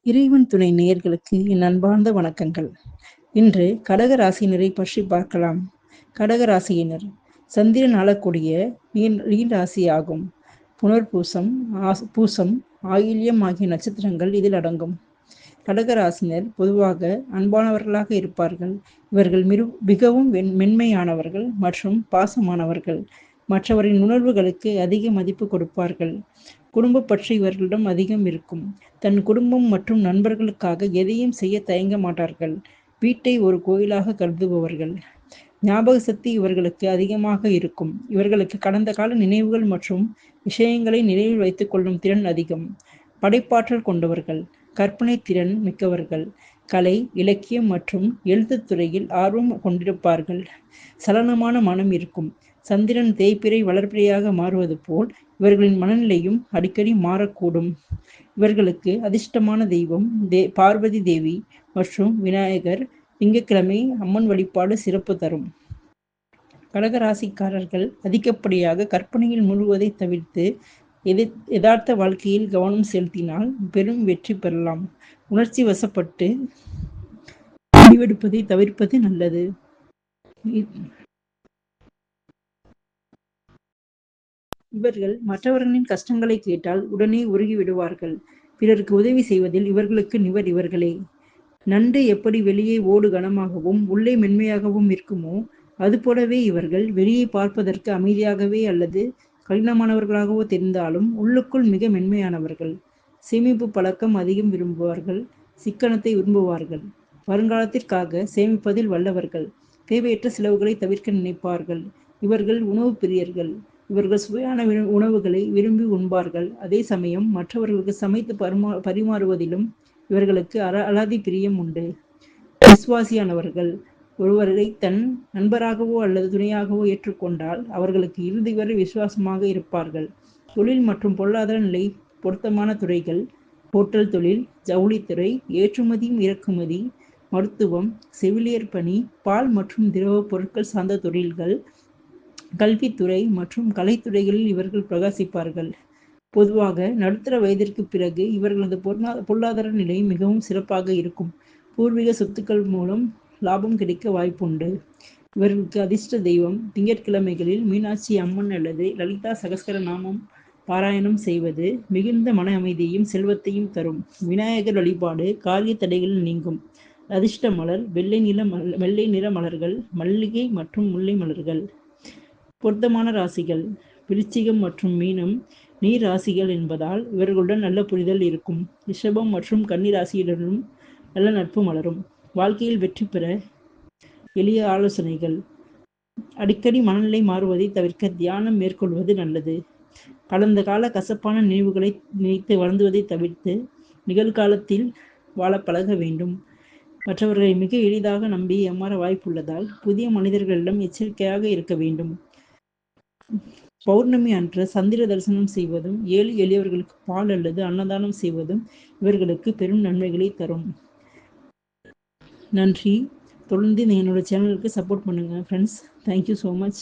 இறைவன் துணை நேயர்களுக்கு என் அன்பார்ந்த வணக்கங்கள். இன்று கடக ராசியினரை பற்றி பார்க்கலாம். கடக ராசியினர் சந்திரன் ஆளக்கூடிய நீர் ராசியாகும். புனர்பூசம், பூசம், ஆயில்யம் ஆகிய நட்சத்திரங்கள் இதில் அடங்கும். கடகராசினர் பொதுவாக அன்பானவர்களாக இருப்பார்கள். இவர்கள் மிகவும் மென்மையானவர்கள் மற்றும் பாசமானவர்கள். மற்றவரின் உணர்வுகளுக்கு அதிக மதிப்பு கொடுப்பார்கள். குடும்ப பற்றி இவர்களிடம் அதிகம் இருக்கும். தன் குடும்பம் மற்றும் நண்பர்களுக்காக எதையும் செய்ய தயங்க மாட்டார்கள். வீட்டை ஒரு கோயிலாக கருதுபவர்கள். ஞாபக சக்தி இவர்களுக்கு அதிகமாக இருக்கும். இவர்களுக்கு கடந்த கால நினைவுகள் மற்றும் விஷயங்களை நினைவில் வைத்துக் கொள்ளும் திறன் அதிகம். படைப்பாற்றல் கொண்டவர்கள். கற்பனை திறன் மிக்கவர்கள். கலை, இலக்கியம் மற்றும் எழுத்துத் துறையில் ஆர்வம் கொண்டிருப்பார்கள். சலனமான மனம் இருக்கும். சந்திரன் தேய்பிறை வளர்பிறையாக மாறுவது போல் இவர்களின் மனநிலையும் அடிக்கடி மாறக்கூடும். இவர்களுக்கு அதிர்ஷ்டமான தெய்வம் பார்வதி தேவி மற்றும் விநாயகர். திங்கட்கிழமை அம்மன் வழிபாடு சிறப்பு தரும். கடகராசிக்காரர்கள் அதிகப்படியாக கற்பனையில் முழுவதை தவிர்த்து யதார்த்த வாழ்க்கையில் கவனம் செலுத்தினால் பெரும் வெற்றி பெறலாம். உணர்ச்சி வசப்பட்டு முடிவெடுப்பதை தவிர்ப்பது நல்லது. இவர்கள் மற்றவர்களின் கஷ்டங்களை கேட்டால் உடனே உருகி விடுவார்கள். பிறருக்கு உதவி செய்வதில் இவர்களுக்கு நிவர் இவர்களே. நண்டு எப்படி வெளியே ஓடு கனமாகவும் உள்ளே மென்மையாகவும் இருக்குமோ அதுபோலவே இவர்கள் வெளியே பார்ப்பதற்கு அமைதியாகவே அல்லது கடினமானவர்களாகவோ தெரிந்தாலும் உள்ளுக்குள் மிக மென்மையானவர்கள். சேமிப்பு பழக்கம் அதிகம் விரும்புவார்கள். சிக்கனத்தை விரும்புவார்கள். வருங்காலத்திற்காக சேமிப்பதில் வல்லவர்கள். தேவையற்ற செலவுகளை தவிர்க்க நினைப்பார்கள். இவர்கள் உணவு பிரியர்கள். இவர்கள் சுவையான உணவுகளை விரும்பி உண்பார்கள். அதே சமயம் மற்றவர்களுக்கு சமைத்து பரிமாறுவதிலும் இவர்களுக்கு அலாதி பிரியம் உண்டு. விசுவாசியானவர்கள். ஒருவரை தன் நண்பராகவோ அல்லது துணையாகவோ ஏற்றுக்கொண்டால் அவர்களுக்கு இறுதி வரை விசுவாசமாக இருப்பார்கள். தொழில் மற்றும் பொருளாதார நிலை பொருத்தமான துறைகள். ஹோட்டல் தொழில், ஜவுளித்துறை, ஏற்றுமதியும் இறக்குமதி, மருத்துவம், செவிலியர் பணி, பால் மற்றும் திரவ பொருட்கள் சார்ந்த தொழில்கள், கல்வித்துறை மற்றும் கலைத்துறைகளில் இவர்கள் பிரகாசிப்பார்கள். பொதுவாக நடுத்தர வயதிற்கு பிறகு இவர்களது பொருளாதார நிலை மிகவும் சிறப்பாக இருக்கும். பூர்வீக சொத்துக்கள் மூலம் லாபம் கிடைக்க வாய்ப்புண்டு. இவர்களுக்கு அதிர்ஷ்ட தெய்வம் திங்கட்கிழமைகளில் மீனாட்சி அம்மன் அல்லது லலிதா சகஸ்கர நாமம் பாராயணம் செய்வது மிகுந்த மன அமைதியையும் செல்வத்தையும் தரும். விநாயகர் வழிபாடு காரிய தடைகள் நீங்கும். அதிர்ஷ்ட மலர் வெள்ளை நிற மலர்கள், மல்லிகை மற்றும் முல்லை மலர்கள். பொருத்தமான ராசிகள் விருச்சிகம் மற்றும் மீனம் நீர் ராசிகள் என்பதால் இவர்களுடன் நல்ல புரிதல் இருக்கும். ரிஷபம் மற்றும் கன்னி ராசியுடனும் நல்ல நட்பு மலரும். வாழ்க்கையில் வெற்றி பெற எளிய ஆலோசனைகள். அடிக்கடி மனநிலை மாறுவதை தவிர்க்க தியானம் மேற்கொள்வது நல்லது. கடந்த கால கசப்பான நினைவுகளை நினைத்து வருந்துவதை தவிர்த்து நிகழ்காலத்தில் வாழ பழக வேண்டும். மற்றவர்களை மிக எளிதாக நம்பி ஏமாற வாய்ப்புள்ளதால் புதிய மனிதர்களிடம் எச்சரிக்கையாக இருக்க வேண்டும். பௌர்ணமி அன்று சந்திர தரிசனம் செய்வதும் ஏழை எளியவர்களுக்கு பால் அல்லது அன்னதானம் செய்வதும் இவர்களுக்கு பெரும் நன்மைகளை தரும். நன்றி. தொடர்ந்து என்னோட சேனலுக்கு சப்போர்ட் பண்ணுங்க ஃப்ரெண்ட்ஸ். Thank you so much.